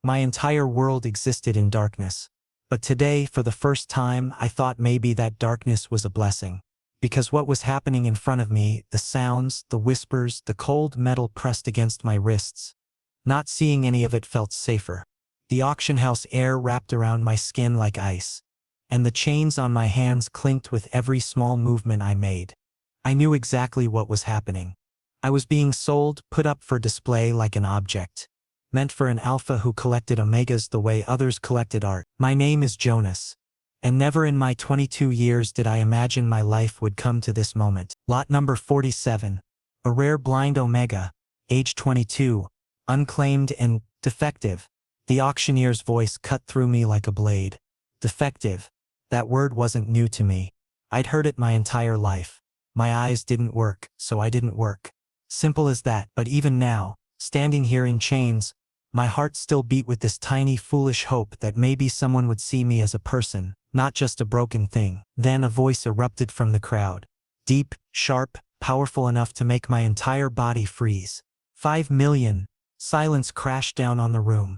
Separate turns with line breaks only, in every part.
My entire world existed in darkness. But today, for the first time, I thought maybe that darkness was a blessing. Because what was happening in front of me, the sounds, the whispers, the cold metal pressed against my wrists, not seeing any of it felt safer. The auction house air wrapped around my skin like ice, and the chains on my hands clinked with every small movement I made. I knew exactly what was happening. I was being sold, put up for display like an object, meant for an alpha who collected omegas the way others collected art. My name is Jonas. And never in my 22 years did I imagine my life would come to this moment. Lot number 47. A rare blind omega. Age 22. Unclaimed and defective. The auctioneer's voice cut through me like a blade. Defective. That word wasn't new to me. I'd heard it my entire life. My eyes didn't work, so I didn't work. Simple as that. But even now, standing here in chains, my heart still beat with this tiny foolish hope that maybe someone would see me as a person, not just a broken thing. Then a voice erupted from the crowd. Deep, sharp, powerful enough to make my entire body freeze. 5 million. Silence crashed down on the room.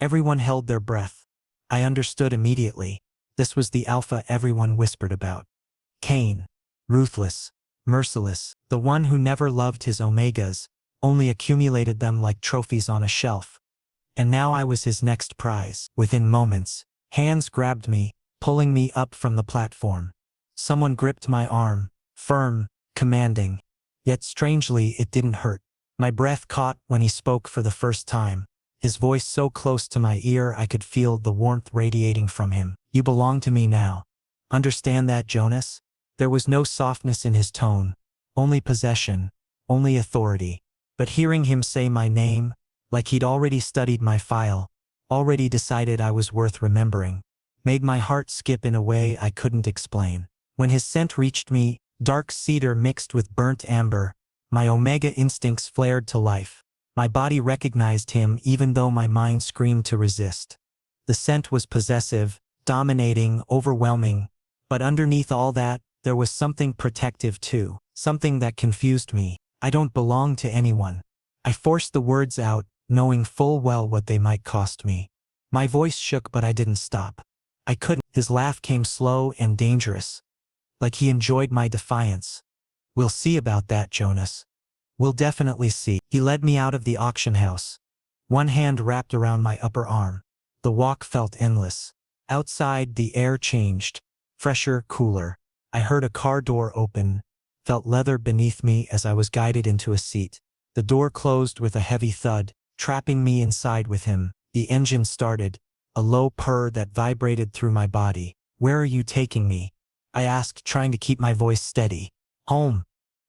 Everyone held their breath. I understood immediately. This was the alpha everyone whispered about. Cain. Ruthless. Merciless. The one who never loved his omegas, only accumulated them like trophies on a shelf. And now I was his next prize. Within moments, hands grabbed me, pulling me up from the platform. Someone gripped my arm, firm, commanding. Yet strangely, it didn't hurt. My breath caught when he spoke for the first time. His voice so close to my ear I could feel the warmth radiating from him. You belong to me now. Understand that, Jonas? There was no softness in his tone. Only possession. Only authority. But hearing him say my name, like he'd already studied my file, already decided I was worth remembering, made my heart skip in a way I couldn't explain. When his scent reached me, dark cedar mixed with burnt amber, my omega instincts flared to life. My body recognized him even though my mind screamed to resist. The scent was possessive, dominating, overwhelming, but underneath all that, there was something protective too, something that confused me. I don't belong to anyone. I forced the words out, knowing full well what they might cost me. My voice shook, but I didn't stop. I couldn't. His laugh came slow and dangerous, like he enjoyed my defiance. We'll see about that, Jonas. We'll definitely see. He led me out of the auction house. One hand wrapped around my upper arm. The walk felt endless. Outside, the air changed. Fresher, cooler. I heard a car door open, felt leather beneath me as I was guided into a seat. The door closed with a heavy thud, trapping me inside with him. The engine started, a low purr that vibrated through my body. Where are you taking me? I asked, trying to keep my voice steady. Home.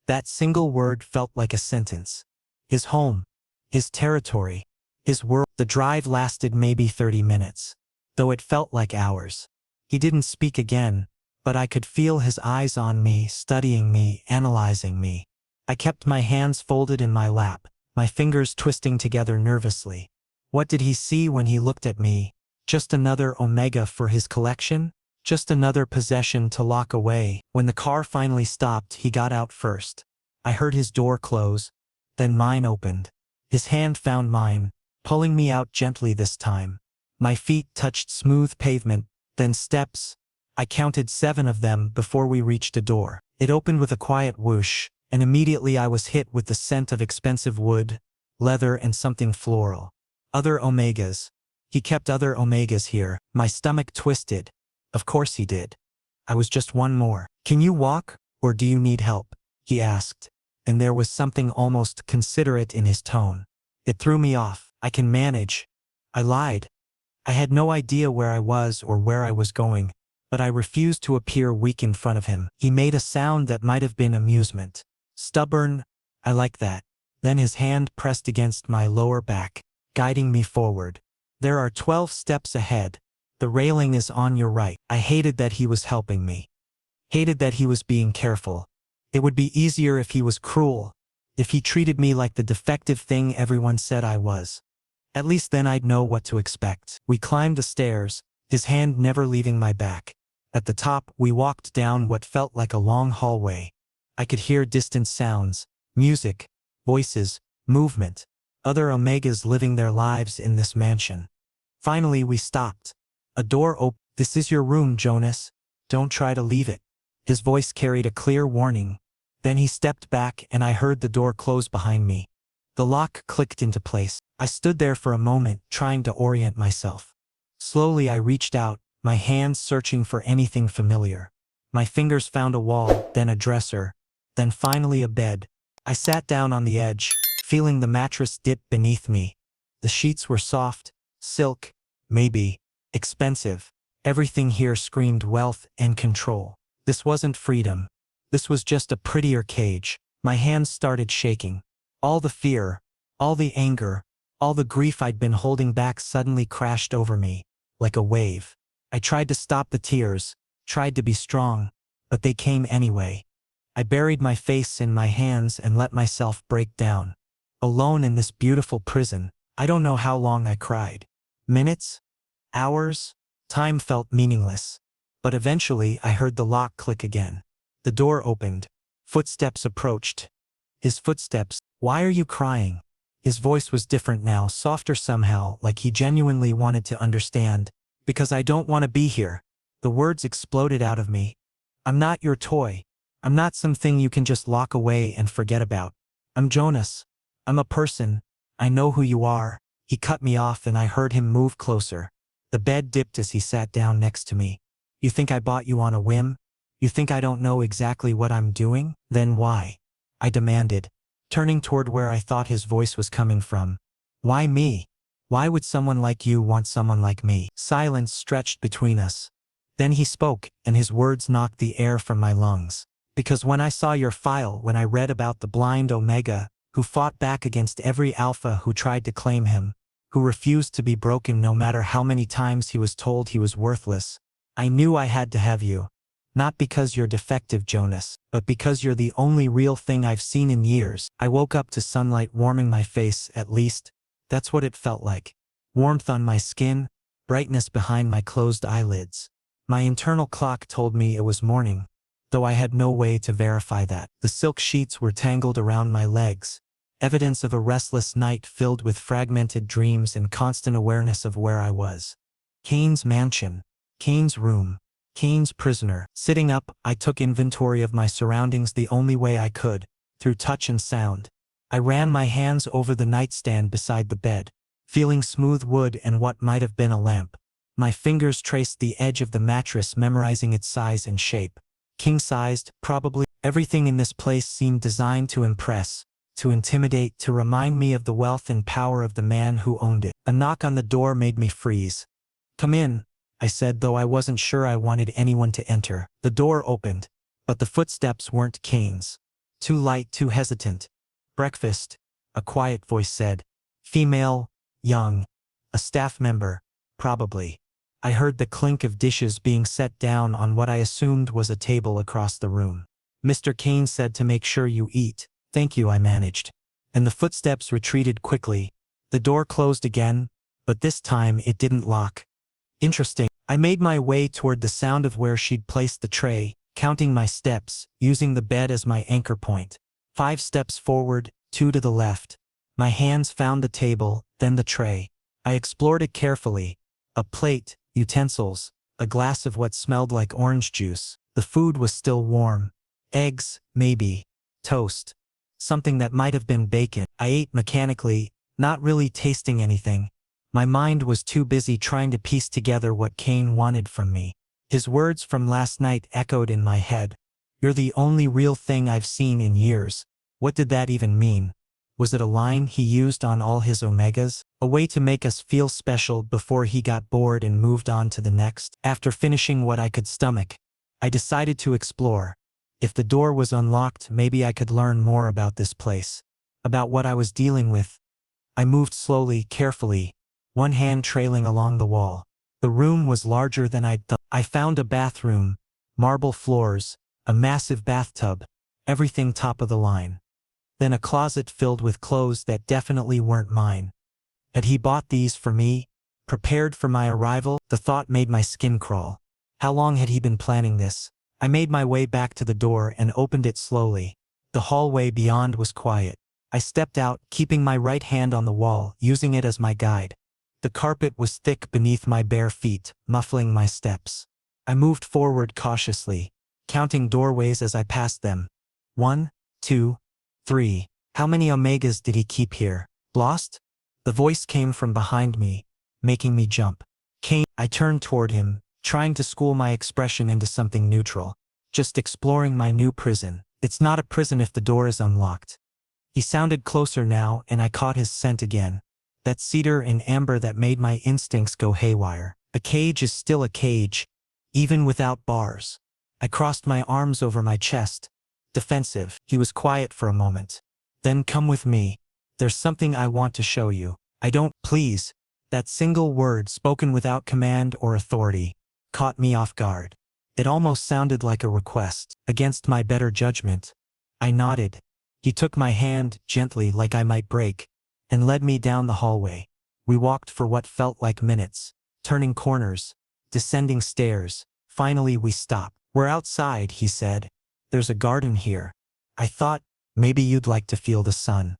That single word felt like a sentence. His home. His territory. His world. The drive lasted maybe 30 minutes, though it felt like hours. He didn't speak again, but I could feel his eyes on me, studying me, analyzing me. I kept my hands folded in my lap, my fingers twisting together nervously. What did he see when he looked at me? Just another omega for his collection? Just another possession to lock away? When the car finally stopped, he got out first. I heard his door close, then mine opened. His hand found mine, pulling me out gently this time. My feet touched smooth pavement, then steps. I counted 7 of them before we reached a door. It opened with a quiet whoosh, and immediately I was hit with the scent of expensive wood, leather, and something floral. Other omegas. He kept other omegas here. My stomach twisted. Of course he did. I was just one more. Can you walk, or do you need help? He asked, and there was something almost considerate in his tone. It threw me off. I can manage. I lied. I had no idea where I was or where I was going, but I refused to appear weak in front of him. He made a sound that might have been amusement. Stubborn. I like that. Then his hand pressed against my lower back, guiding me forward. There are 12 steps ahead. The railing is on your right. I hated that he was helping me. Hated that he was being careful. It would be easier if he was cruel, if he treated me like the defective thing everyone said I was. At least then I'd know what to expect. We climbed the stairs, his hand never leaving my back. At the top, we walked down what felt like a long hallway. I could hear distant sounds, music, voices, movement. Other omegas living their lives in this mansion. Finally we stopped. A door opened. "This is your room, Jonas. Don't try to leave it." His voice carried a clear warning. Then he stepped back and I heard the door close behind me. The lock clicked into place. I stood there for a moment, trying to orient myself. Slowly I reached out, my hands searching for anything familiar. My fingers found a wall, then a dresser, then finally a bed. I sat down on the edge, feeling the mattress dip beneath me. The sheets were soft, silk, maybe expensive. Everything here screamed wealth and control. This wasn't freedom. This was just a prettier cage. My hands started shaking. All the fear, all the anger, all the grief I'd been holding back suddenly crashed over me, like a wave. I tried to stop the tears, tried to be strong, but they came anyway. I buried my face in my hands and let myself break down. Alone in this beautiful prison, I don't know how long I cried. Minutes? Hours? Time felt meaningless. But eventually I heard the lock click again. The door opened. Footsteps approached. His footsteps. "Why are you crying?" His voice was different now, softer somehow, like he genuinely wanted to understand. "Because I don't want to be here." The words exploded out of me. "I'm not your toy. I'm not something you can just lock away and forget about. I'm Jonas. I'm a person. I know who you are." He cut me off and I heard him move closer. The bed dipped as he sat down next to me. "You think I bought you on a whim? You think I don't know exactly what I'm doing? Then why?" I demanded, turning toward where I thought his voice was coming from. "Why me? Why would someone like you want someone like me?" Silence stretched between us. Then he spoke, and his words knocked the air from my lungs. "Because when I saw your file, when I read about the blind Omega, who fought back against every Alpha who tried to claim him, who refused to be broken no matter how many times he was told he was worthless, I knew I had to have you. Not because you're defective, Jonas, but because you're the only real thing I've seen in years." I woke up to sunlight warming my face, at least. That's what it felt like. Warmth on my skin, brightness behind my closed eyelids. My internal clock told me it was morning, though I had no way to verify that. The silk sheets were tangled around my legs, evidence of a restless night filled with fragmented dreams and constant awareness of where I was. Kane's mansion, Kane's room, Kane's prisoner. Sitting up, I took inventory of my surroundings the only way I could, through touch and sound. I ran my hands over the nightstand beside the bed, feeling smooth wood and what might have been a lamp. My fingers traced the edge of the mattress, memorizing its size and shape. King-sized, probably. Everything in this place seemed designed to impress, to intimidate, to remind me of the wealth and power of the man who owned it. A knock on the door made me freeze. "Come in," I said, though I wasn't sure I wanted anyone to enter. The door opened, but the footsteps weren't Kane's. Too light, too hesitant. "Breakfast," a quiet voice said. Female, young, a staff member, probably. I heard the clink of dishes being set down on what I assumed was a table across the room. "Mr. Kane said to make sure you eat." "Thank you," I managed. And the footsteps retreated quickly. The door closed again, but this time it didn't lock. Interesting. I made my way toward the sound of where she'd placed the tray, counting my steps, using the bed as my anchor point. 5 steps forward, 2 to the left. My hands found the table, then the tray. I explored it carefully. A plate, utensils, a glass of what smelled like orange juice. The food was still warm. Eggs, maybe. Toast. Something that might have been bacon. I ate mechanically, not really tasting anything. My mind was too busy trying to piece together what Kane wanted from me. His words from last night echoed in my head. "You're the only real thing I've seen in years." What did that even mean? Was it a line he used on all his Omegas? A way to make us feel special before he got bored and moved on to the next? After finishing what I could stomach, I decided to explore. If the door was unlocked, maybe I could learn more about this place, about what I was dealing with. I moved slowly, carefully, one hand trailing along the wall. The room was larger than I'd thought. I found a bathroom, marble floors, a massive bathtub, everything top of the line. Then a closet filled with clothes that definitely weren't mine. Had he bought these for me, prepared for my arrival? The thought made my skin crawl. How long had he been planning this? I made my way back to the door and opened it slowly. The hallway beyond was quiet. I stepped out, keeping my right hand on the wall, using it as my guide. The carpet was thick beneath my bare feet, muffling my steps. I moved forward cautiously, counting doorways as I passed them. 1, 2, 3. How many Omegas did he keep here? Lost? The voice came from behind me, making me jump. Cain. I turned toward him, trying to school my expression into something neutral. Just exploring my new prison. It's not a prison if the door is unlocked. He sounded closer now, and I caught his scent again. That cedar and amber that made my instincts go haywire. A cage is still a cage, even without bars. I crossed my arms over my chest. Defensive. He was quiet for a moment. Then come with me. There's something I want to show you. I don't. Please. That single word, spoken without command or authority, caught me off guard. It almost sounded like a request. Against my better judgment, I nodded. He took my hand, gently like I might break, and led me down the hallway. We walked for what felt like minutes, turning corners, descending stairs. Finally we stopped. We're outside, he said. There's a garden here. I thought, maybe you'd like to feel the sun.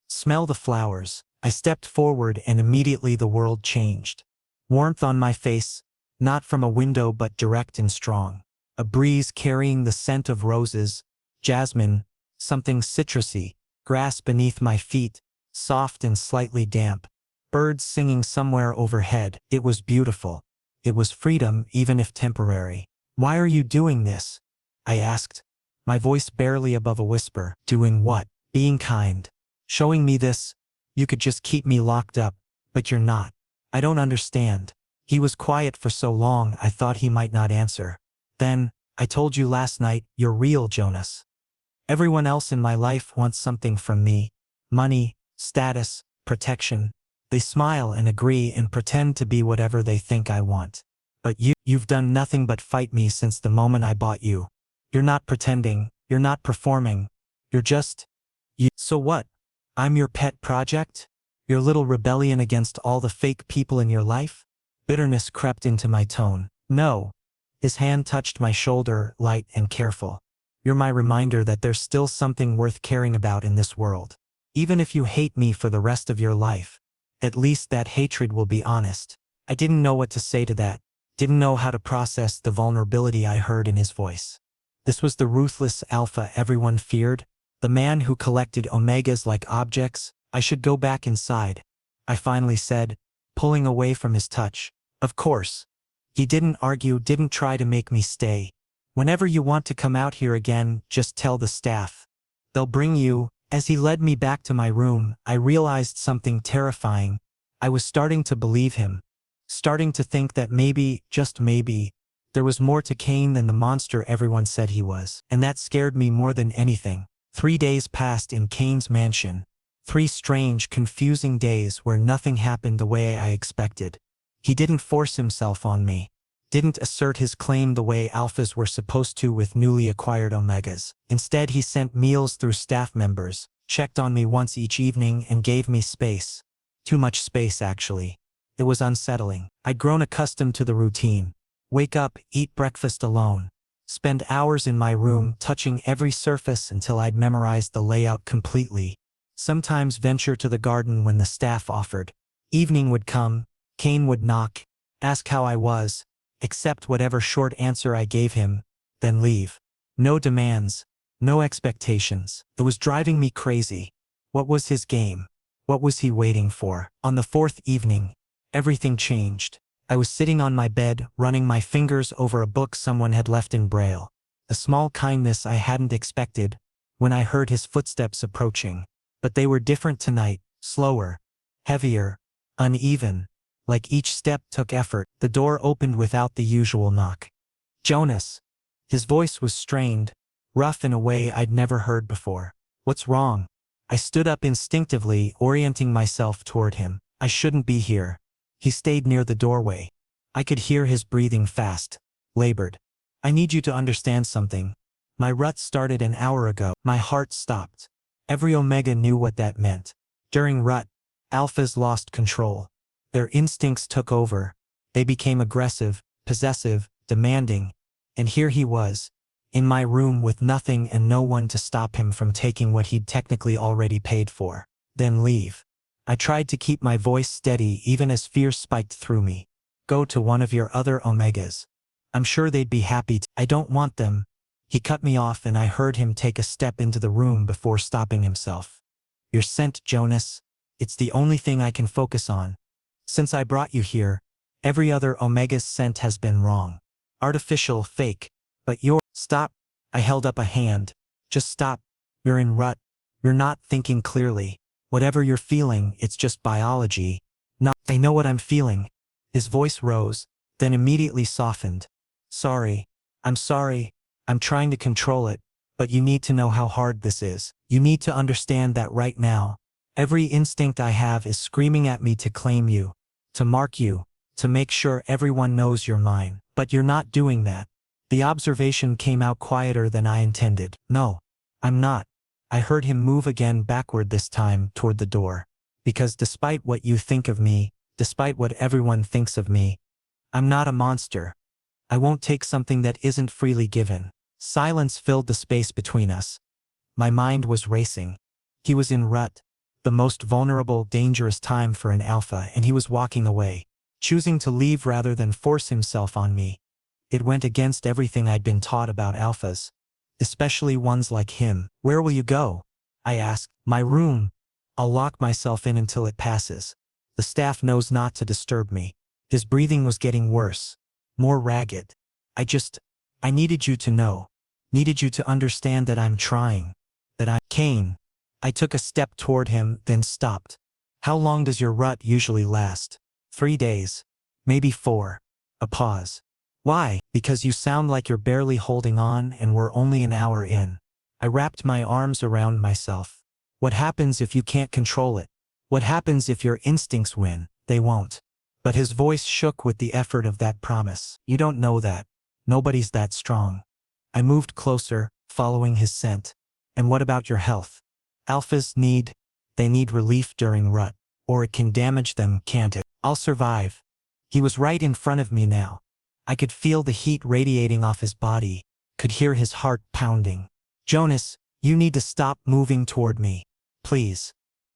Smell the flowers. I stepped forward and immediately the world changed. Warmth on my face, not from a window but direct and strong. A breeze carrying the scent of roses, jasmine, something citrusy. Grass beneath my feet, soft and slightly damp. Birds singing somewhere overhead. It was beautiful. It was freedom, even if temporary. Why are you doing this? I asked, my voice barely above a whisper. Doing what? Being kind. Showing me this. You could just keep me locked up, but you're not. I don't understand. He was quiet for so long I thought he might not answer. Then, I told you last night, you're real, Jonas. Everyone else in my life wants something from me. Money, status, protection. They smile and agree and pretend to be whatever they think I want. But you've done nothing but fight me since the moment I bought you. You're not pretending, you're not performing. You're just you. So what? I'm your pet project? Your little rebellion against all the fake people in your life? Bitterness crept into my tone. No. His hand touched my shoulder, light and careful. You're my reminder that there's still something worth caring about in this world. Even if you hate me for the rest of your life, at least that hatred will be honest. I didn't know what to say to that. Didn't know how to process the vulnerability I heard in his voice. This was the ruthless alpha everyone feared. The man who collected Omegas like objects. I should go back inside, I finally said, pulling away from his touch. Of course. He didn't argue, didn't try to make me stay. Whenever you want to come out here again, just tell the staff. They'll bring you. As he led me back to my room, I realized something terrifying. I was starting to believe him. Starting to think that maybe, just maybe, there was more to Cain than the monster everyone said he was. And that scared me more than anything. 3 days passed in Cain's mansion. 3 strange, confusing days where nothing happened the way I expected. He didn't force himself on me. Didn't assert his claim the way alphas were supposed to with newly acquired Omegas. Instead he sent meals through staff members, checked on me once each evening and gave me space. Too much space, actually. It was unsettling. I'd grown accustomed to the routine. Wake up, eat breakfast alone. Spend hours in my room touching every surface until I'd memorized the layout completely. Sometimes venture to the garden when the staff offered. Evening would come, Cain would knock, ask how I was, accept whatever short answer I gave him, then leave. No demands, no expectations. It was driving me crazy. What was his game? What was he waiting for? On the 4th evening, everything changed. I was sitting on my bed, running my fingers over a book someone had left in Braille. A small kindness I hadn't expected, when I heard his footsteps approaching. But they were different tonight, slower, heavier, uneven. Like each step took effort. The door opened without the usual knock. Jonas. His voice was strained, rough in a way I'd never heard before. What's wrong? I stood up instinctively, orienting myself toward him. I shouldn't be here. He stayed near the doorway. I could hear his breathing fast, labored. I need you to understand something. My rut started an hour ago. My heart stopped. Every Omega knew what that meant. During rut, alphas lost control. Their instincts took over. They became aggressive, possessive, demanding. And here he was, in my room with nothing and no one to stop him from taking what he'd technically already paid for. Then leave. I tried to keep my voice steady even as fear spiked through me. Go to one of your other Omegas. I'm sure they'd be happy to. I don't want them. He cut me off and I heard him take a step into the room before stopping himself. You're sent, Jonas. It's the only thing I can focus on. Since I brought you here, every other Omega's scent has been wrong. Artificial, fake. But you're— Stop. I held up a hand. Just stop. You're in rut. You're not thinking clearly. Whatever you're feeling, it's just biology. Not— I know what I'm feeling. His voice rose, then immediately softened. Sorry. I'm sorry. I'm trying to control it, but you need to know how hard this is. You need to understand that right now, every instinct I have is screaming at me to claim you, to mark you, to make sure everyone knows you're mine. But you're not doing that. The observation came out quieter than I intended. No, I'm not. I heard him move again backward, this time toward the door. Because despite what you think of me, despite what everyone thinks of me, I'm not a monster. I won't take something that isn't freely given. Silence filled the space between us. My mind was racing. He was in rut, the most vulnerable, dangerous time for an alpha, and he was walking away, choosing to leave rather than force himself on me. It went against everything I'd been taught about alphas, especially ones like him. Where will you go? I asked. My room. I'll lock myself in until it passes. The staff knows not to disturb me. His breathing was getting worse, more ragged. I needed you to know. Needed you to understand that I'm trying. Kane. I took a step toward him, then stopped. How long does your rut usually last? 3 days. Maybe 4. A pause. Why? Because you sound like you're barely holding on and we're only an hour in. I wrapped my arms around myself. What happens if you can't control it? What happens if your instincts win? They won't. But his voice shook with the effort of that promise. You don't know that. Nobody's that strong. I moved closer, following his scent. And what about your health? Alphas they need relief during rut, or it can damage them, can't it? I'll survive. He was right in front of me now. I could feel the heat radiating off his body, could hear his heart pounding. Jonas, you need to stop moving toward me. Please.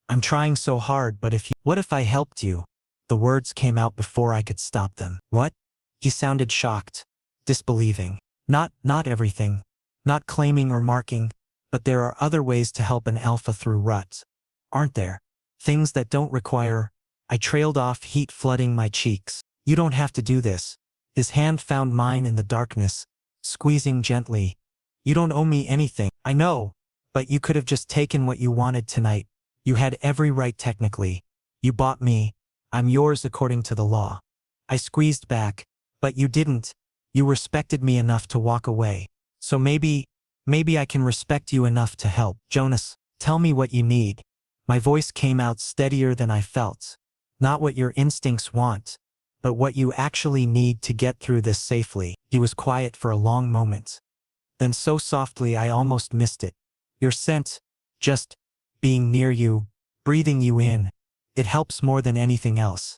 I'm trying so hard, but what if I helped you? The words came out before I could stop them. What? He sounded shocked, disbelieving. Not everything. Not claiming or marking, but there are other ways to help an alpha through ruts. Aren't there? Things that don't require— I trailed off, heat flooding my cheeks. You don't have to do this. His hand found mine in the darkness, squeezing gently. You don't owe me anything. I know, but you could have just taken what you wanted tonight. You had every right technically. You bought me. I'm yours according to the law. I squeezed back, but you didn't. You respected me enough to walk away. So maybe I can respect you enough to help. Jonas, tell me what you need. My voice came out steadier than I felt. Not what your instincts want, but what you actually need to get through this safely. He was quiet for a long moment. Then so softly I almost missed it. Your scent, just being near you, breathing you in, it helps more than anything else.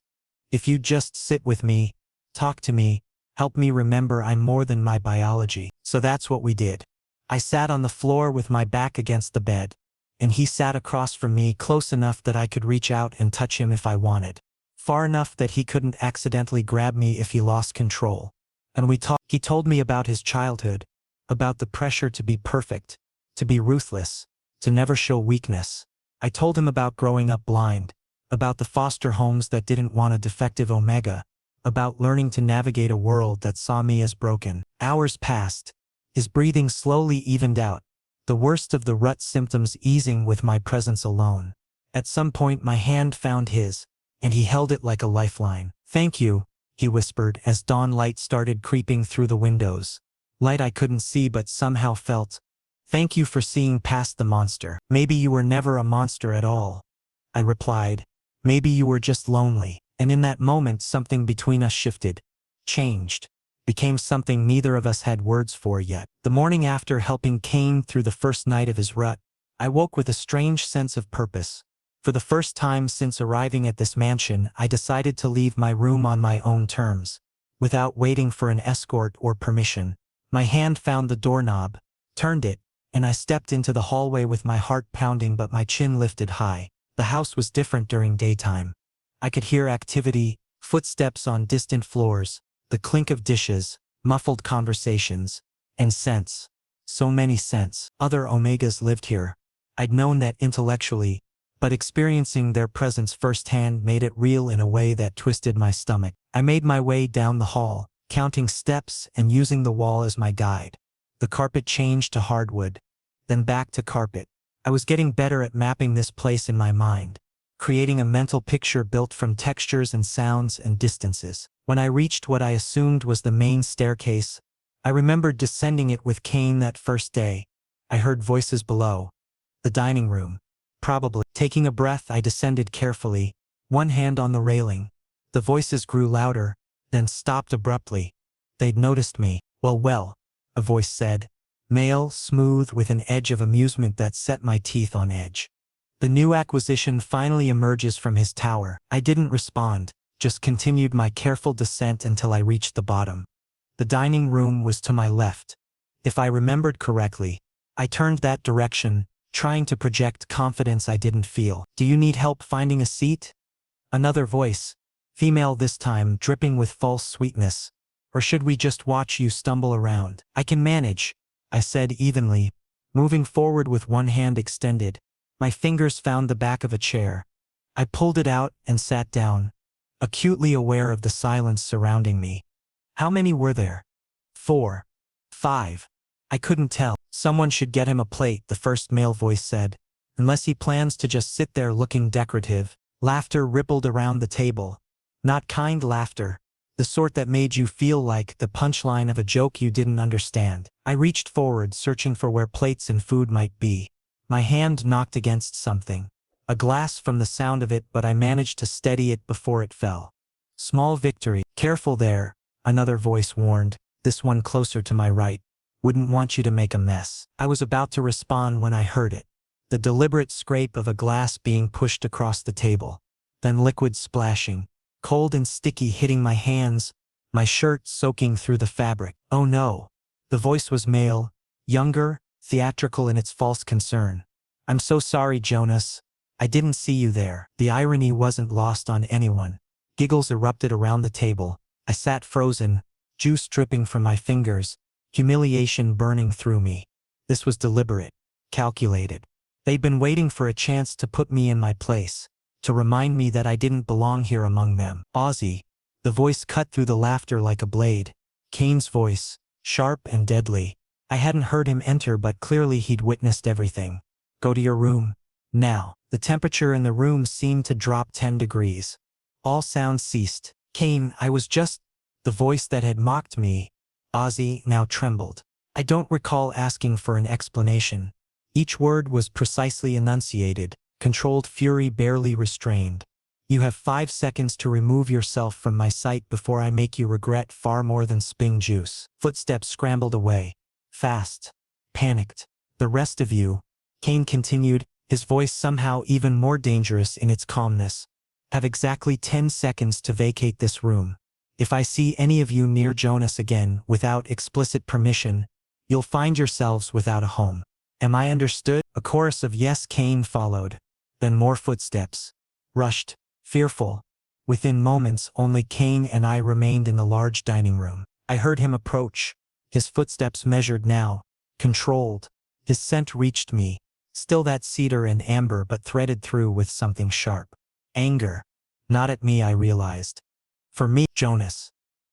If you just sit with me, talk to me, help me remember I'm more than my biology. So that's what we did. I sat on the floor with my back against the bed, and he sat across from me, close enough that I could reach out and touch him if I wanted. Far enough that he couldn't accidentally grab me if he lost control. And we talked. He told me about his childhood, about the pressure to be perfect, to be ruthless, to never show weakness. I told him about growing up blind, about the foster homes that didn't want a defective Omega, about learning to navigate a world that saw me as broken. Hours passed. His breathing slowly evened out, the worst of the rut symptoms easing with my presence alone. At some point my hand found his, and he held it like a lifeline. Thank you, he whispered as dawn light started creeping through the windows. Light I couldn't see but somehow felt. Thank you for seeing past the monster. Maybe you were never a monster at all, I replied. Maybe you were just lonely. And in that moment something between us shifted, changed, became something neither of us had words for yet. The morning after helping Kane through the first night of his rut, I woke with a strange sense of purpose. For the first time since arriving at this mansion, I decided to leave my room on my own terms, without waiting for an escort or permission. My hand found the doorknob, turned it, and I stepped into the hallway with my heart pounding but my chin lifted high. The house was different during daytime. I could hear activity, footsteps on distant floors, the clink of dishes, muffled conversations, and scents. So many scents. Other Omegas lived here. I'd known that intellectually, but experiencing their presence firsthand made it real in a way that twisted my stomach. I made my way down the hall, counting steps and using the wall as my guide. The carpet changed to hardwood, then back to carpet. I was getting better at mapping this place in my mind, creating a mental picture built from textures and sounds and distances. When I reached what I assumed was the main staircase, I remembered descending it with Cain that first day. I heard voices below. The dining room. Probably. Taking a breath, I descended carefully, one hand on the railing. The voices grew louder, then stopped abruptly. They'd noticed me. Well, a voice said. Male, smooth, with an edge of amusement that set my teeth on edge. The new acquisition finally emerges from his tower. I didn't respond, just continued my careful descent until I reached the bottom. The dining room was to my left. If I remembered correctly, I turned that direction, trying to project confidence I didn't feel. Do you need help finding a seat? Another voice, female this time, dripping with false sweetness. Or should we just watch you stumble around? I can manage, I said evenly, moving forward with one hand extended. My fingers found the back of a chair. I pulled it out and sat down, acutely aware of the silence surrounding me. How many were there? 4. 5. I couldn't tell. Someone should get him a plate, the first male voice said. Unless he plans to just sit there looking decorative. Laughter rippled around the table. Not kind laughter. The sort that made you feel like the punchline of a joke you didn't understand. I reached forward, searching for where plates and food might be. My hand knocked against something. A glass from the sound of it, but I managed to steady it before it fell. Small victory. Careful there, another voice warned, this one closer to my right. Wouldn't want you to make a mess. I was about to respond when I heard it. The deliberate scrape of a glass being pushed across the table. Then liquid splashing. Cold and sticky, hitting my hands, my shirt soaking through the fabric. Oh no. The voice was male, younger, theatrical in its false concern. I'm so sorry, Jonas. I didn't see you there. The irony wasn't lost on anyone. Giggles erupted around the table. I sat frozen, juice dripping from my fingers, humiliation burning through me. This was deliberate, calculated. They'd been waiting for a chance to put me in my place, to remind me that I didn't belong here among them. Ozzy. The voice cut through the laughter like a blade. Cain's voice, sharp and deadly. I hadn't heard him enter, but clearly he'd witnessed everything. Go to your room. Now. The temperature in the room seemed to drop 10 degrees. All sound ceased. Cain, I was just... The voice that had mocked me, Ozzy, now trembled. I don't recall asking for an explanation. Each word was precisely enunciated, controlled fury barely restrained. You have 5 seconds to remove yourself from my sight before I make you regret far more than sping juice. Footsteps scrambled away. Fast. Panicked. The rest of you, Cain continued, his voice somehow even more dangerous in its calmness, have exactly 10 seconds to vacate this room. If I see any of you near Jonas again without explicit permission, you'll find yourselves without a home. Am I understood? A chorus of yes, Cain followed. Then more footsteps. Rushed, fearful. Within moments, only Cain and I remained in the large dining room. I heard him approach. His footsteps measured now, controlled. His scent reached me. Still that cedar and amber, but threaded through with something sharp. Anger. Not at me, I realized. For me, Jonas.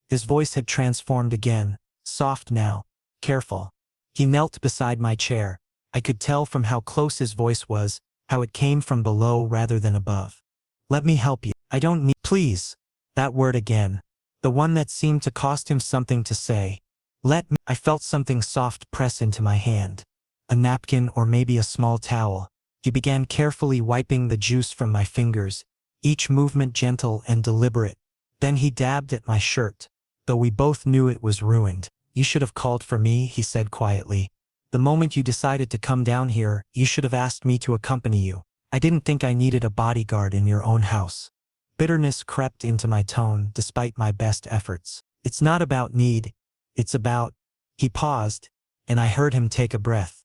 His voice had transformed again, soft now, careful. He knelt beside my chair. I could tell from how close his voice was, how it came from below rather than above. Let me help you. I don't need... Please. That word again. The one that seemed to cost him something to say. Let me... I felt something soft press into my hand. A napkin or maybe a small towel. He began carefully wiping the juice from my fingers, each movement gentle and deliberate. Then he dabbed at my shirt, though we both knew it was ruined. You should have called for me, he said quietly. The moment you decided to come down here, you should have asked me to accompany you. I didn't think I needed a bodyguard in your own house. Bitterness crept into my tone despite my best efforts. It's not about need, it's about... He paused, and I heard him take a breath.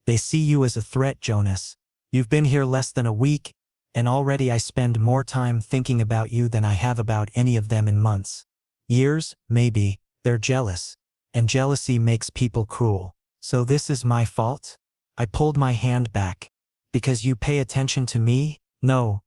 They see you as a threat, Jonas. You've been here less than a week, and already I spend more time thinking about you than I have about any of them in months. Years, maybe. They're jealous. And jealousy makes people cruel. So this is my fault? I pulled my hand back. Because you pay attention to me? No.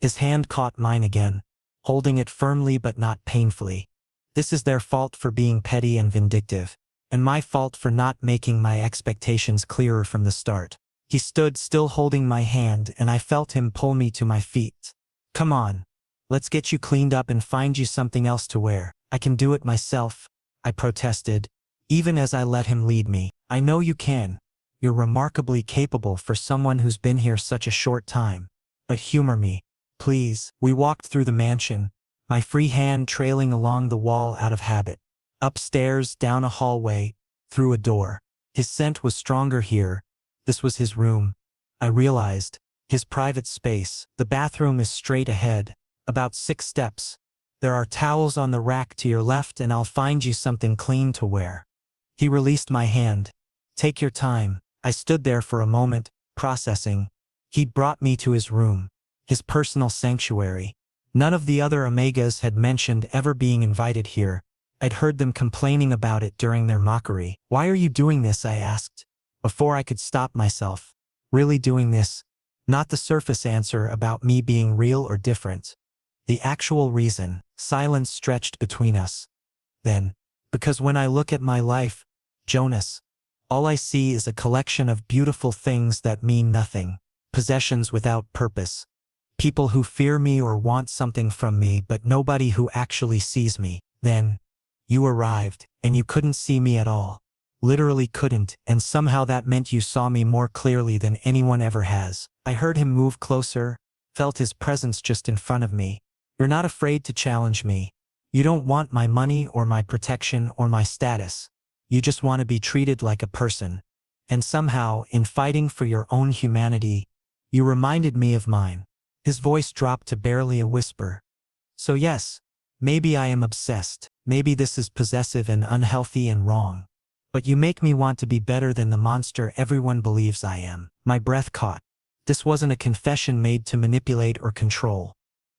His hand caught mine again, holding it firmly but not painfully. This is their fault for being petty and vindictive, and my fault for not making my expectations clearer from the start. He stood still holding my hand, and I felt him pull me to my feet. Come on. Let's get you cleaned up and find you something else to wear. I can do it myself, I protested, even as I let him lead me. I know you can. You're remarkably capable for someone who's been here such a short time. But humor me, please. We walked through the mansion, my free hand trailing along the wall out of habit. Upstairs, down a hallway, through a door. His scent was stronger here. This was his room. I realized. His private space. The bathroom is straight ahead. About 6 steps. There are towels on the rack to your left and I'll find you something clean to wear. He released my hand. Take your time. I stood there for a moment, processing. He'd brought me to his room. His personal sanctuary. None of the other Omegas had mentioned ever being invited here. I'd heard them complaining about it during their mockery. Why are you doing this? I asked. Before I could stop myself. Really doing this? Not the surface answer about me being real or different. The actual reason. Silence stretched between us. Then, because when I look at my life, Jonas, all I see is a collection of beautiful things that mean nothing. Possessions without purpose. People who fear me or want something from me, but nobody who actually sees me. Then, you arrived, and you couldn't see me at all. Literally couldn't, and somehow that meant you saw me more clearly than anyone ever has. I heard him move closer, felt his presence just in front of me. You're not afraid to challenge me. You don't want my money or my protection or my status. You just want to be treated like a person. And somehow, in fighting for your own humanity, you reminded me of mine. His voice dropped to barely a whisper. So yes, maybe I am obsessed. Maybe this is possessive and unhealthy and wrong. But you make me want to be better than the monster everyone believes I am. My breath caught. This wasn't a confession made to manipulate or control.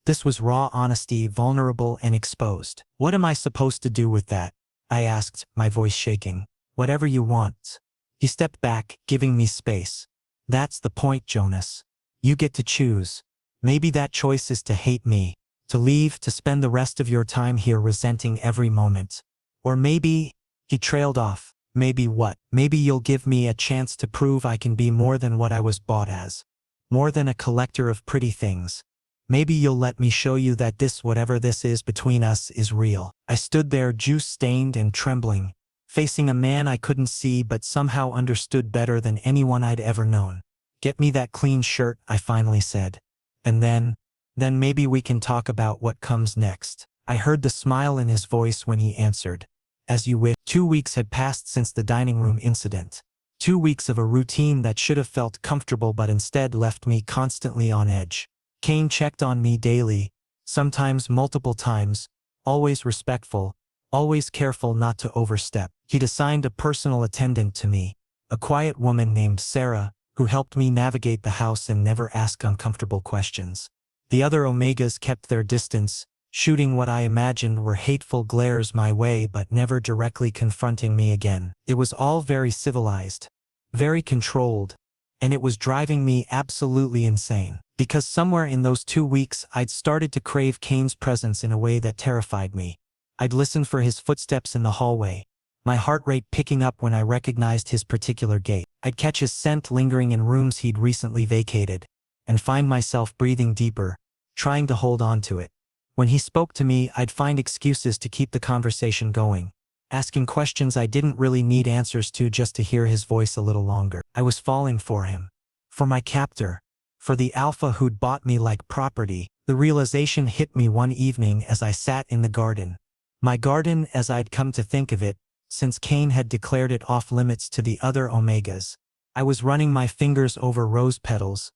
This was raw honesty, vulnerable and exposed. What am I supposed to do with that? I asked, my voice shaking. Whatever you want. He stepped back, giving me space. That's the point, Jonas. You get to choose. Maybe that choice is to hate me, to leave, to spend the rest of your time here resenting every moment. Or maybe, he trailed off. Maybe what? Maybe you'll give me a chance to prove I can be more than what I was bought as. More than a collector of pretty things. Maybe you'll let me show you that this, whatever this is between us, is real. I stood there, juice-stained and trembling, facing a man I couldn't see but somehow understood better than anyone I'd ever known. Get me that clean shirt, I finally said. And then maybe we can talk about what comes next. I heard the smile in his voice when he answered. As you wish. 2 weeks had passed since the dining room incident. 2 weeks of a routine that should have felt comfortable but instead left me constantly on edge. Kane checked on me daily, sometimes multiple times, always respectful, always careful not to overstep. He'd assigned a personal attendant to me, a quiet woman named Sarah, who helped me navigate the house and never ask uncomfortable questions. The other Omegas kept their distance, shooting what I imagined were hateful glares my way but never directly confronting me again. It was all very civilized, very controlled, and it was driving me absolutely insane. Because somewhere in those 2 weeks I'd started to crave Kane's presence in a way that terrified me. I'd listen for his footsteps in the hallway, my heart rate picking up when I recognized his particular gait. I'd catch his scent lingering in rooms he'd recently vacated, and find myself breathing deeper, trying to hold on to it. When he spoke to me, I'd find excuses to keep the conversation going, asking questions I didn't really need answers to just to hear his voice a little longer. I was falling for him. For my captor. For the alpha who'd bought me like property. The realization hit me one evening as I sat in the garden. My garden as I'd come to think of it, since Kane had declared it off limits to the other Omegas. I was running my fingers over rose petals,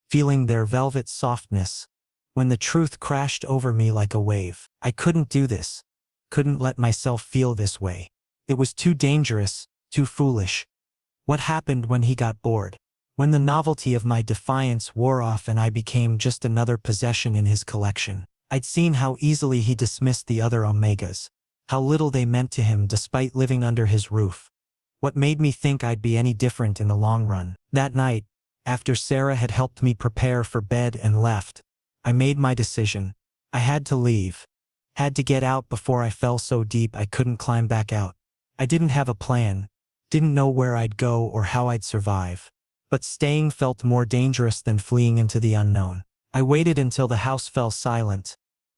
feeling their velvet softness, when the truth crashed over me like a wave. I couldn't do this. Couldn't let myself feel this way. It was too dangerous, too foolish. What happened when he got bored? When the novelty of my defiance wore off and I became just another possession in his collection, I'd seen how easily he dismissed the other Omegas, how little they meant to him despite living under his roof. What made me think I'd be any different in the long run? That night, after Sarah had helped me prepare for bed and left, I made my decision. I had to leave. Had to get out before I fell so deep I couldn't climb back out. I didn't have a plan, didn't know where I'd go or how I'd survive. But staying felt more dangerous than fleeing into the unknown. I waited until the house fell silent,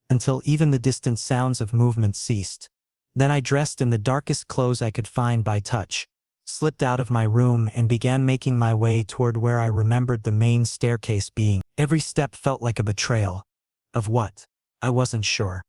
until even the distant sounds of movement ceased. Then I dressed in the darkest clothes I could find by touch, slipped out of my room and began making my way toward where I remembered the main staircase being. Every step felt like a betrayal. Of what? I wasn't sure.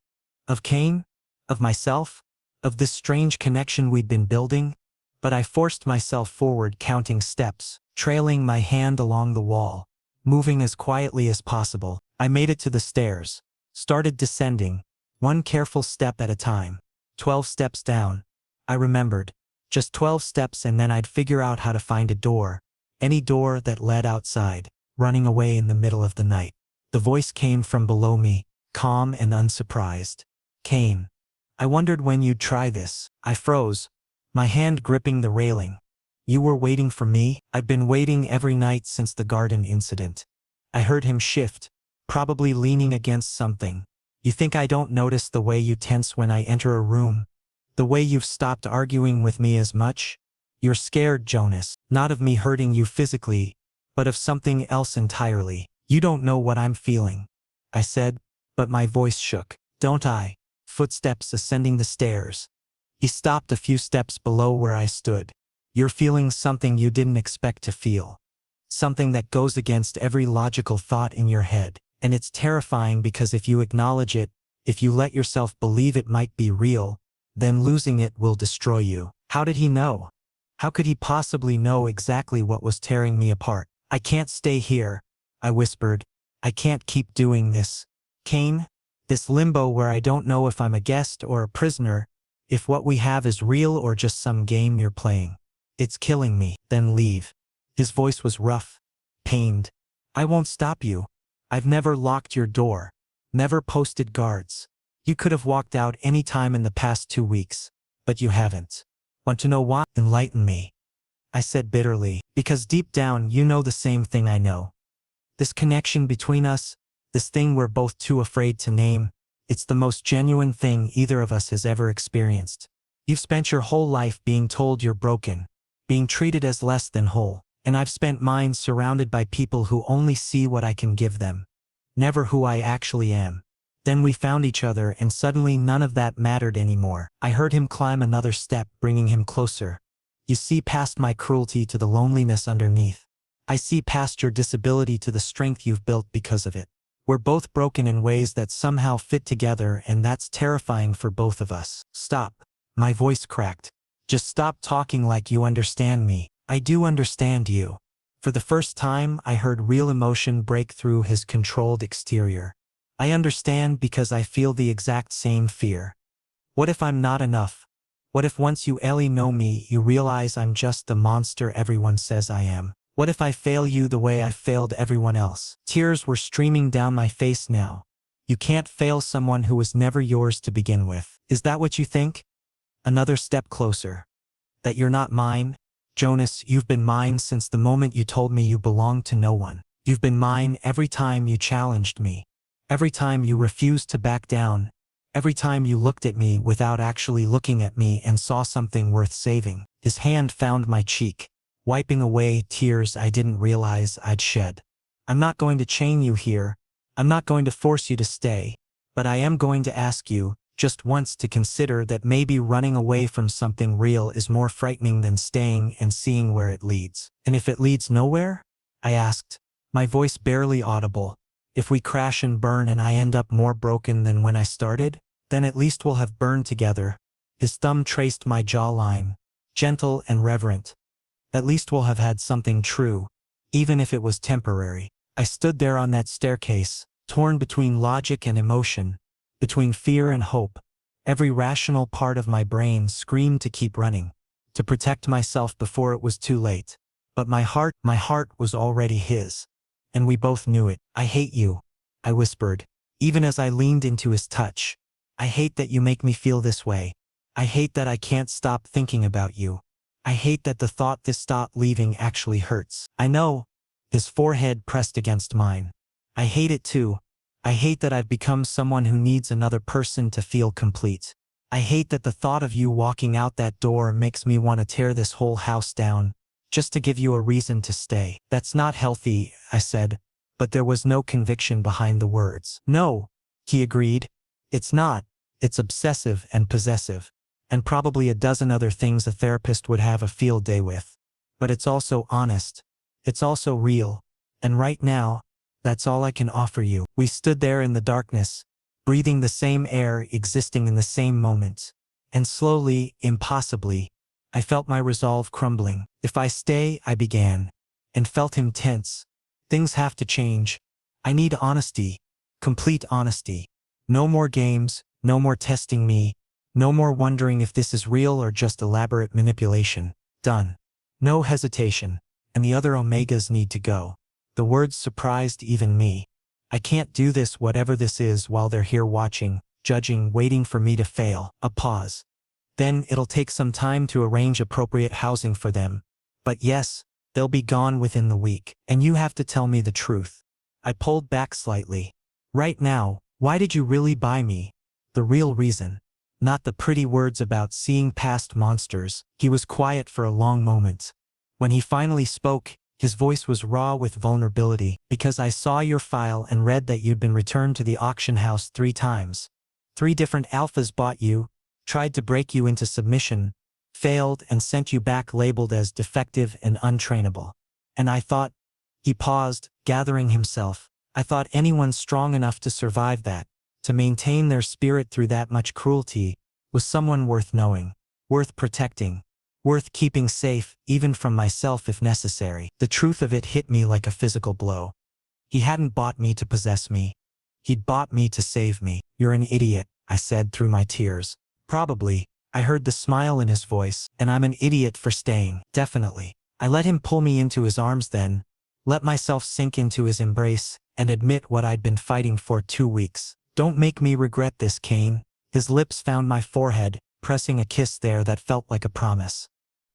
Of Cain? Of myself? Of this strange connection we'd been building? But I forced myself forward, counting steps, trailing my hand along the wall, moving as quietly as possible. I made it to the stairs, started descending, one careful step at a time. 12 steps down. I remembered. Just 12 steps and then I'd figure out how to find a door, any door that led outside, running away in the middle of the night. The voice came from below me, calm and unsurprised. Cain. I wondered when you'd try this. I froze, my hand gripping the railing. You were waiting for me? I've been waiting every night since the garden incident. I heard him shift, probably leaning against something. You think I don't notice the way you tense when I enter a room? The way you've stopped arguing with me as much? You're scared, Jonas, not of me hurting you physically, but of something else entirely. You don't know what I'm feeling, I said, but my voice shook. Don't I? Footsteps ascending the stairs. He stopped a few steps below where I stood. You're feeling something you didn't expect to feel. Something that goes against every logical thought in your head. And it's terrifying because if you acknowledge it, if you let yourself believe it might be real, then losing it will destroy you. How did he know? How could he possibly know exactly what was tearing me apart? I can't stay here, I whispered. I can't keep doing this. Cain? This limbo where I don't know if I'm a guest or a prisoner, if what we have is real or just some game you're playing. It's killing me. Then leave. His voice was rough, pained. I won't stop you. I've never locked your door, never posted guards. You could have walked out any time in the past 2 weeks, but you haven't. Want to know why? Enlighten me, I said bitterly, because deep down you know the same thing I know. This connection between us, this thing we're both too afraid to name, it's the most genuine thing either of us has ever experienced. You've spent your whole life being told you're broken, being treated as less than whole. And I've spent mine surrounded by people who only see what I can give them, never who I actually am. Then we found each other and suddenly none of that mattered anymore. I heard him climb another step, bringing him closer. You see past my cruelty to the loneliness underneath. I see past your disability to the strength you've built because of it. We're both broken in ways that somehow fit together, and that's terrifying for both of us. Stop. My voice cracked. Just stop talking like you understand me. I do understand you. For the first time, I heard real emotion break through his controlled exterior. I understand because I feel the exact same fear. What if I'm not enough? What if once you know me, you realize I'm just the monster everyone says I am? What if I fail you the way I failed everyone else? Tears were streaming down my face now. You can't fail someone who was never yours to begin with. Is that what you think? Another step closer. That you're not mine? Jonas, you've been mine since the moment you told me you belonged to no one. You've been mine every time you challenged me. Every time you refused to back down. Every time you looked at me without actually looking at me and saw something worth saving. His hand found my cheek, wiping away tears I didn't realize I'd shed. I'm not going to chain you here. I'm not going to force you to stay. But I am going to ask you, just once, to consider that maybe running away from something real is more frightening than staying and seeing where it leads. And if it leads nowhere? I asked, my voice barely audible. If we crash and burn and I end up more broken than when I started, then at least we'll have burned together. His thumb traced my jawline, gentle and reverent. At least we'll have had something true, even if it was temporary. I stood there on that staircase, torn between logic and emotion, between fear and hope. Every rational part of my brain screamed to keep running, to protect myself before it was too late. But my heart was already his. And we both knew it. I hate you, I whispered, even as I leaned into his touch. I hate that you make me feel this way. I hate that I can't stop thinking about you. I hate that the thought this thought leaving actually hurts. I know. His forehead pressed against mine. I hate it too. I hate that I've become someone who needs another person to feel complete. I hate that the thought of you walking out that door makes me want to tear this whole house down, just to give you a reason to stay. That's not healthy, I said, but there was no conviction behind the words. No, he agreed. It's not. It's obsessive and possessive, and probably a dozen other things a therapist would have a field day with. But it's also honest. It's also real. And right now, that's all I can offer you. We stood there in the darkness, breathing the same air, existing in the same moment. And slowly, impossibly, I felt my resolve crumbling. If I stay, I began, and felt him tense. Things have to change. I need honesty. Complete honesty. No more games, no more testing me, no more wondering if this is real or just elaborate manipulation. Done. No hesitation. And the other Omegas need to go. The words surprised even me. I can't do this, whatever this is, while they're here watching, judging, waiting for me to fail. A pause. Then it'll take some time to arrange appropriate housing for them. But yes, they'll be gone within the week. And you have to tell me the truth. I pulled back slightly. Right now, why did you really buy me? The real reason. Not the pretty words about seeing past monsters. He was quiet for a long moment. When he finally spoke, his voice was raw with vulnerability. Because I saw your file and read that you'd been returned to the auction house 3 times. 3 different alphas bought you, tried to break you into submission, failed, and sent you back labeled as defective and untrainable. And I thought, he paused, gathering himself, I thought anyone strong enough to survive that, to maintain their spirit through that much cruelty, was someone worth knowing, worth protecting, worth keeping safe, even from myself if necessary. The truth of it hit me like a physical blow. He hadn't bought me to possess me. He'd bought me to save me. You're an idiot, I said through my tears. Probably. I heard the smile in his voice. And I'm an idiot for staying. Definitely. I let him pull me into his arms then, let myself sink into his embrace, and admit what I'd been fighting for 2 weeks. Don't make me regret this, Kane. His lips found my forehead, pressing a kiss there that felt like a promise.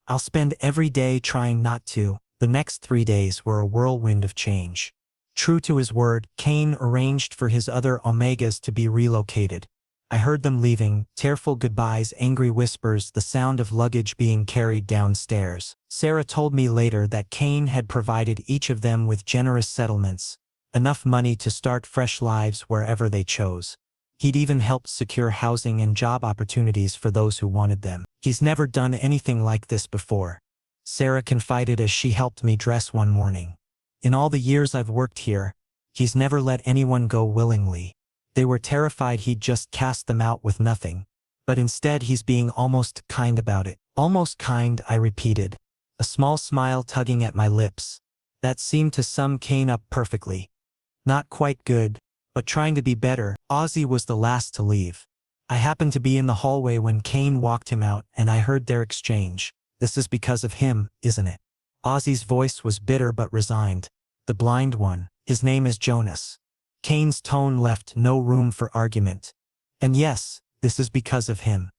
I'll spend every day trying not to. The next 3 days were a whirlwind of change. True to his word, Kane arranged for his other Omegas to be relocated. I heard them leaving, tearful goodbyes, angry whispers, the sound of luggage being carried downstairs. Sarah told me later that Kane had provided each of them with generous settlements, enough money to start fresh lives wherever they chose. He'd even helped secure housing and job opportunities for those who wanted them. He's never done anything like this before, Sarah confided as she helped me dress one morning. In all the years I've worked here, he's never let anyone go willingly. They were terrified he'd just cast them out with nothing. But instead he's being almost kind about it. Almost kind, I repeated, a small smile tugging at my lips. That seemed to sum Kane up perfectly. Not quite good, but trying to be better. Ozzy was the last to leave. I happened to be in the hallway when Kane walked him out, and I heard their exchange. This is because of him, isn't it? Ozzy's voice was bitter but resigned. The blind one. His name is Jonas. Kane's tone left no room for argument. And yes, this is because of him.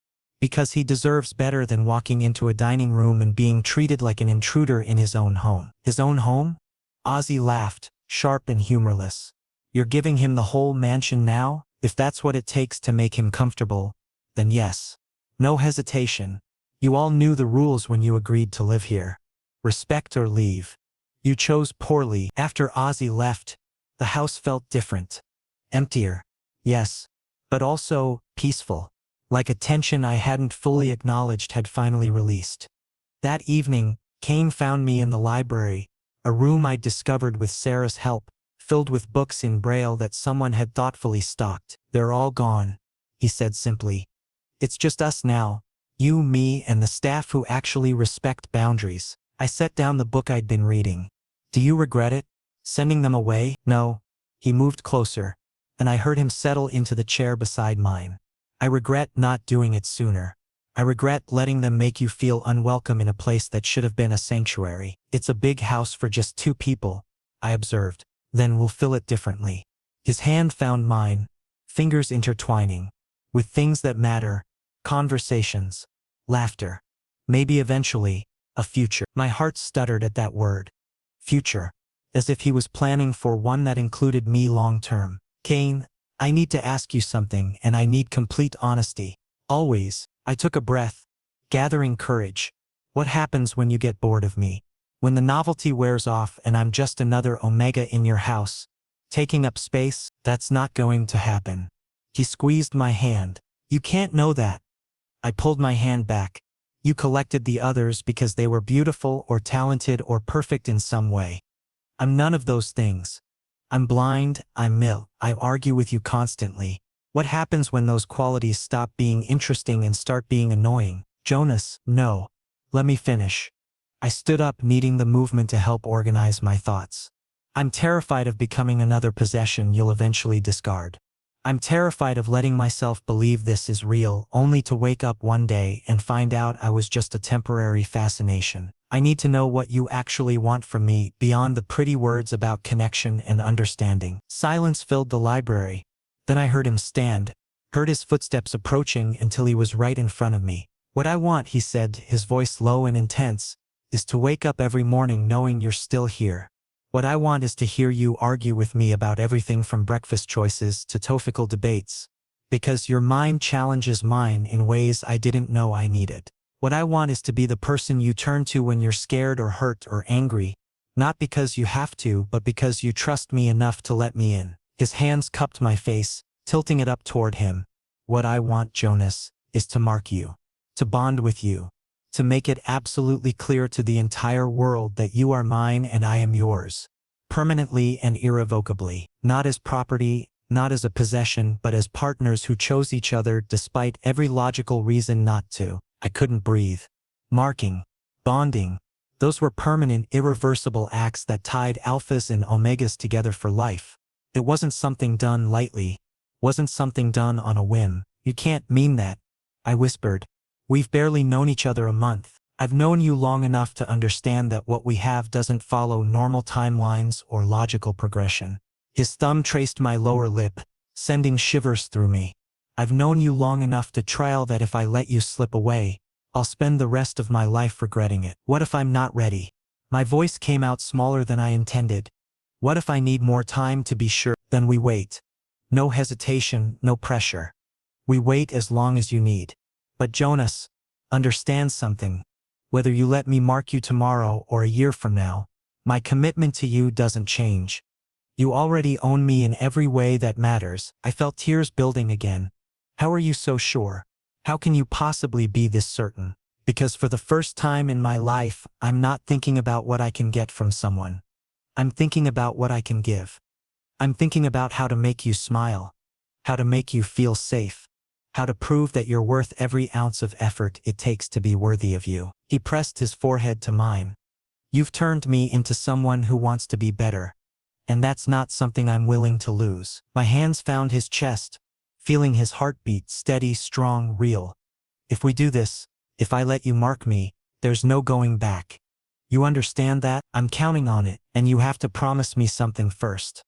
Because he deserves better than walking into a dining room and being treated like an intruder in his own home. His own home? Ozzy laughed, sharp and humorless. You're giving him the whole mansion now? If that's what it takes to make him comfortable, then yes. No hesitation. You all knew the rules when you agreed to live here. Respect or leave. You chose poorly. After Ozzy left, the house felt different. Emptier. Yes. But also peaceful. Like a tension I hadn't fully acknowledged had finally released. That evening, Kane found me in the library, a room I'd discovered with Sarah's help, filled with books in Braille that someone had thoughtfully stocked. They're all gone, he said simply. It's just us now. You, me, and the staff who actually respect boundaries. I set down the book I'd been reading. Do you regret it? Sending them away? No. He moved closer, and I heard him settle into the chair beside mine. I regret not doing it sooner. I regret letting them make you feel unwelcome in a place that should have been a sanctuary. It's a big house for just 2 people, I observed. Then we'll fill it differently. His hand found mine, fingers intertwining, with things that matter, conversations, laughter, maybe eventually, a future. My heart stuttered at that word. Future. As if he was planning for one that included me long term. Kane, I need to ask you something, and I need complete honesty. Always. I took a breath, gathering courage. What happens when you get bored of me? When the novelty wears off and I'm just another Omega in your house, taking up space? That's not going to happen. He squeezed my hand. You can't know that. I pulled my hand back. You collected the others because they were beautiful or talented or perfect in some way. I'm none of those things. I'm blind, I'm ill. I argue with you constantly. What happens when those qualities stop being interesting and start being annoying? Jonas, no. Let me finish. I stood up, needing the movement to help organize my thoughts. I'm terrified of becoming another possession you'll eventually discard. I'm terrified of letting myself believe this is real, only to wake up one day and find out I was just a temporary fascination. I need to know what you actually want from me, beyond the pretty words about connection and understanding. Silence filled the library. Then I heard him stand, heard his footsteps approaching until he was right in front of me. What I want, he said, his voice low and intense, is to wake up every morning knowing you're still here. What I want is to hear you argue with me about everything from breakfast choices to TOEFL debates. Because your mind challenges mine in ways I didn't know I needed. What I want is to be the person you turn to when you're scared or hurt or angry, not because you have to, but because you trust me enough to let me in. His hands cupped my face, tilting it up toward him. What I want, Jonas, is to mark you, to bond with you, to make it absolutely clear to the entire world that you are mine and I am yours. Permanently and irrevocably, not as property, not as a possession, but as partners who chose each other despite every logical reason not to. I couldn't breathe. Marking, bonding, those were permanent, irreversible acts that tied alphas and omegas together for life. It wasn't something done lightly, wasn't something done on a whim. You can't mean that, I whispered. We've barely known each other a month. I've known you long enough to understand that what we have doesn't follow normal timelines or logical progression. His thumb traced my lower lip, sending shivers through me. I've known you long enough to trial that if I let you slip away, I'll spend the rest of my life regretting it. What if I'm not ready? My voice came out smaller than I intended. What if I need more time to be sure? Then we wait. No hesitation, no pressure. We wait as long as you need. But Jonas, understand something. Whether you let me mark you tomorrow or a year from now, my commitment to you doesn't change. You already own me in every way that matters. I felt tears building again. How are you so sure? How can you possibly be this certain? Because for the first time in my life, I'm not thinking about what I can get from someone. I'm thinking about what I can give. I'm thinking about how to make you smile, how to make you feel safe, how to prove that you're worth every ounce of effort it takes to be worthy of you. He pressed his forehead to mine. You've turned me into someone who wants to be better, and that's not something I'm willing to lose. My hands found his chest, feeling his heartbeat steady, strong, real. If we do this, if I let you mark me, there's no going back. You understand that? I'm counting on it, and you have to promise me something first.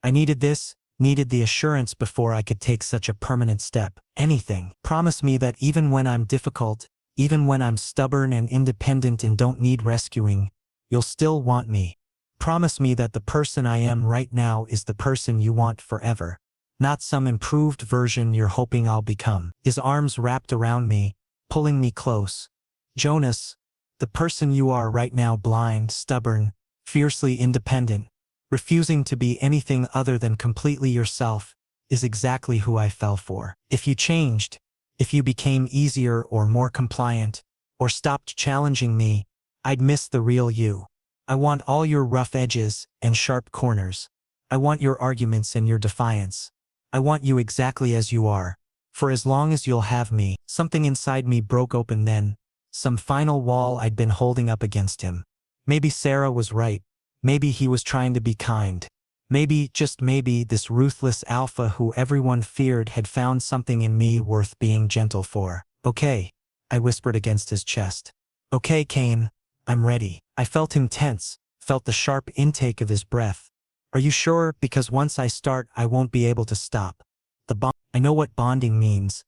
I needed this, needed the assurance before I could take such a permanent step. Anything. Promise me that even when I'm difficult, even when I'm stubborn and independent and don't need rescuing, you'll still want me. Promise me that the person I am right now is the person you want forever, not some improved version you're hoping I'll become. His arms wrapped around me, pulling me close. Jonas, the person you are right now, blind, stubborn, fiercely independent, refusing to be anything other than completely yourself, is exactly who I fell for. If you changed, if you became easier or more compliant, or stopped challenging me, I'd miss the real you. I want all your rough edges and sharp corners. I want your arguments and your defiance. I want you exactly as you are, for as long as you'll have me. Something inside me broke open then, some final wall I'd been holding up against him. Maybe Sarah was right. Maybe he was trying to be kind. Maybe, just maybe, this ruthless alpha who everyone feared had found something in me worth being gentle for. Okay, I whispered against his chest. Okay, Kane, I'm ready. I felt him tense, felt the sharp intake of his breath. Are you sure? Because once I start, I won't be able to stop. I know what bonding means.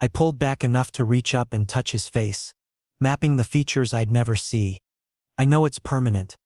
I pulled back enough to reach up and touch his face, mapping the features I'd never see. I know it's permanent.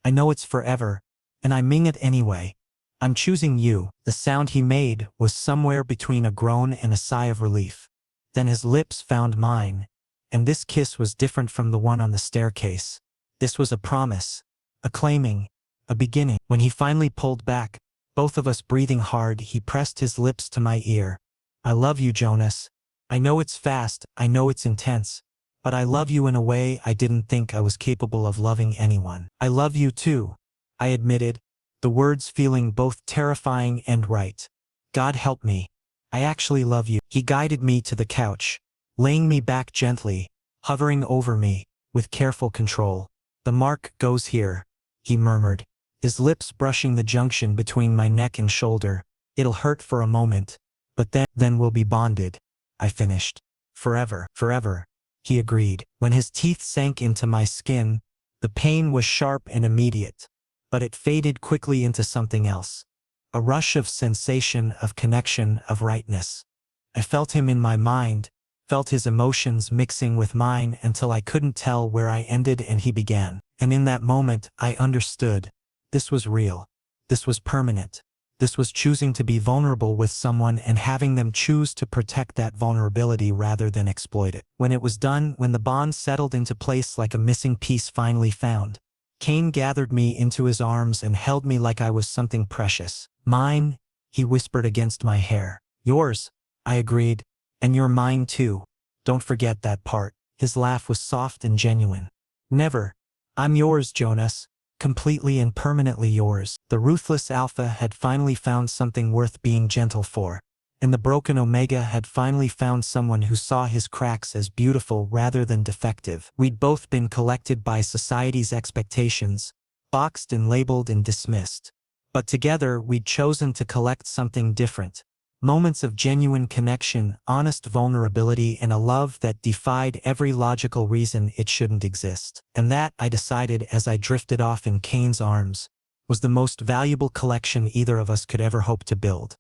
I know it's forever, and I mean it anyway. I'm choosing you. The sound he made was somewhere between a groan and a sigh of relief. Then his lips found mine, and this kiss was different from the one on the staircase. This was a promise, a claiming, a beginning. When he finally pulled back, both of us breathing hard, he pressed his lips to my ear. I love you, Jonas. I know it's fast, I know it's intense, but I love you in a way I didn't think I was capable of loving anyone. I love you too, I admitted, the words feeling both terrifying and right. God help me. I actually love you. He guided me to the couch, laying me back gently, hovering over me, with careful control. The mark goes here, he murmured, his lips brushing the junction between my neck and shoulder. It'll hurt for a moment, but then we'll be bonded, I finished. Forever, forever, he agreed. When his teeth sank into my skin, the pain was sharp and immediate, but it faded quickly into something else. A rush of sensation, of connection, of rightness. I felt him in my mind, felt his emotions mixing with mine until I couldn't tell where I ended and he began. And in that moment, I understood. This was real. This was permanent. This was choosing to be vulnerable with someone and having them choose to protect that vulnerability rather than exploit it. When it was done, when the bond settled into place like a missing piece finally found, Kane gathered me into his arms and held me like I was something precious. Mine, he whispered against my hair. Yours, I agreed. And you're mine too. Don't forget that part. His laugh was soft and genuine. Never. I'm yours, Jonas. Completely and permanently yours. The ruthless Alpha had finally found something worth being gentle for. And the broken Omega had finally found someone who saw his cracks as beautiful rather than defective. We'd both been collected by society's expectations, boxed and labeled and dismissed. But together we'd chosen to collect something different. Moments of genuine connection, honest vulnerability, and a love that defied every logical reason it shouldn't exist. And that, I decided as I drifted off in Kane's arms, was the most valuable collection either of us could ever hope to build.